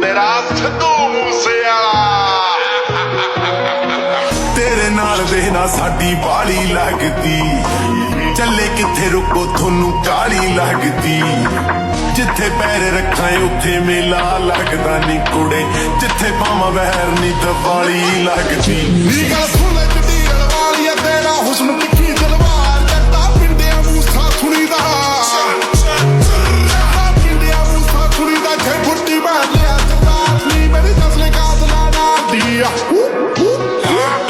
तेरा सिद्धू मूसेवाला तेरे नाल दे ना साडी बाली लगदी चले किथे रुको थोनू काली लगदी जिथे पैर रखां उत्थे मेला लगदा नी कुड़े जिथे पावां बहर नी दवाली लगदी तेरा हुस्न तिखी तलवार जट्टा पिंडिया मूसा सुनीदा पिंडिया मूसा सुनीदा जे फुट्टी मार लिया नी मेरी नस्ल कातला नार दिया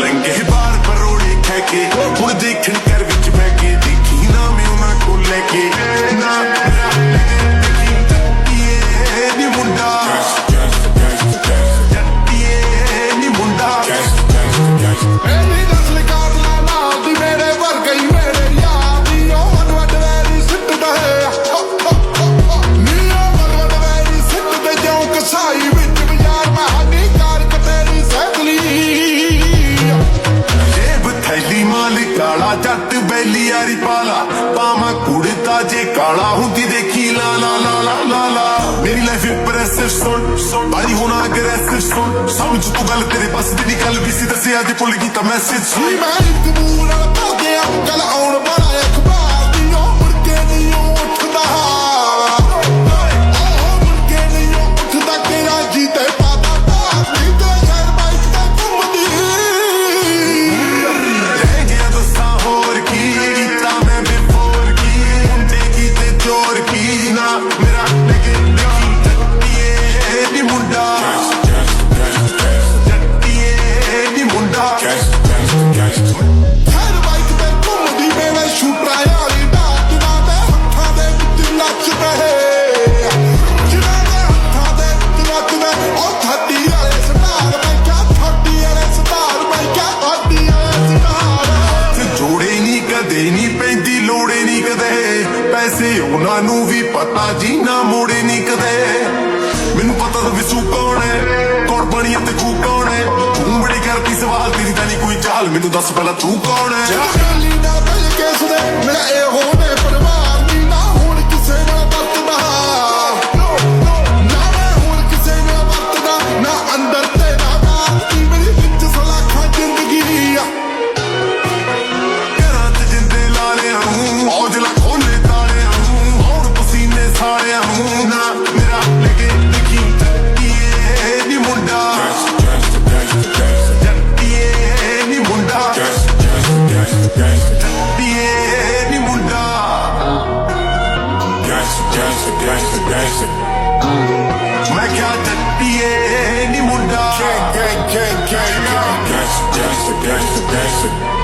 लंगे बार परोड़े खेके हुण देखण कर विच बैठ के देखी ना मैं उन्हां को लेके ना नी मुंडा नी मुंडा मेरी नस्ल कातला नार दी मेरे वर्गा ही मेरे यार दी ओ वनवट वैरी सिੱਟ दे नी ओ वनवट वैरी सिੱਟ दे जाऊं कसाई विच बाजार मैं हानी कार तेरी सैतली थैली माल काला जट बैली यारी पाला पावा कुड़ता जे काला हुंदी देखी ला ला ला ला ला ला मेरी लाइफ इंप्रेसिव सुन बारी होना अग्रेसिव सुन समझ तू गल तेरे बस दी निकल भी सी दसे आज भुल गई ता मैसेज सुन मैं कबूल पा गया कल आउण बड़ा अखबार दी ओ मुड़ के नहीं उठदा मुड़ के नहीं उठदा तेरा जीते पाता नी ते शहर बाइक ते घुमदी रह गया दसा होर की कीता मैं बिफोर की मुंडे की ते चोर की ना मेरा लगे जट्टिए नी मुंडा जट्टिए नी मुंडा शहर बाइक ते घुमदी मेरे शूटरा यारी डाक ना दे हत्थां दे विच नचदा है जिन्हां दे हत्थां दे विच नचदा ओ थाडी वाले सटार मैं क्या थाडी वाले सटार मैं क्या थाडी वाले सटार ਤੇ ਜੋੜੇ ਨਹੀਂ ਕਦੇ ਨਹੀਂ ਪੈਂਦੀ ਲੋੜੇ ਨਹੀਂ ਕਦੇ ਪੈਸੇ ਉਹਨਾਂ ਨੂੰ ਵੀ ਪਤਾ ਜੀ ਨਾ ਮੋੜੇ ਨਹੀਂ ਕਦੇ ਮੈਨੂੰ ਪਤਾ ਤਾਂ ਵਿਸੂ ਕੌਣ ਹੈ ਕੌਣ ਬਣੀ ਤੇ ਤੂੰ ਕੌਣ ਹੈ ਤੂੰ ਬੜੀ ਕਰਦੀ ਸਵਾਲ ਤੇਰੀ ਤਾਂ ਨਹੀਂ ਕੋਈ ਚਾਲ ਮੈਨੂੰ ਦੱਸ ਪਹਿਲਾਂ ਤੂੰ ਕੌਣ ਹੈ ਚਾਲੀ ਨਾ ਬਲ ਕੇ ਸੁਦੇ ਮੇਰਾ ਇਹ ਹੋਵੇ ਪਰਿਵਾਰ ਦੀ ਨਾ ਹੁਣ ਕਿਸੇ ਨਾਲ ਵਰਤਦਾ ਨਾ ਮੈਂ ਹੁਣ ਕਿਸੇ ਨਾਲ ਵਰਤਦਾ ਨਾ ਅੰਦਰ ਤੇ ਨਾ ਬਾਹਰ ਦੀ ਮੇਰੀ ਵਿੱਚ ਸਲਾਖਾਂ ਜ਼ਿੰਦਗੀ ਆ ਘਰਾਂ 'ਚ ਜਿੰਦੇ ਲਾ ਲਿਆ ਹੂੰ ਔਜਲਾ ਖੋਲੇ ਤਾਲਿਆਂ ਹੂੰ ਹੁਣ ਪਸੀਨੇ ਸਾਰਿਆਂ ਹੂੰ ਨਾ ਮੇਰਾ ਲੱਗੇ ਦੇਖੀ ਜੱਟੀਏ ਨੀ ਮੁੰਡਾ ਜੱਟੀਏ ਨੀ ਮੁੰਡਾ ਜੱਟੀਏ ਨੀ ਮੁੰਡਾ ਮੈਂ ਕਿਹਾ ਜੱਟੀਏ ਨੀ ਮੁੰਡਾ gang gang gang gang gangster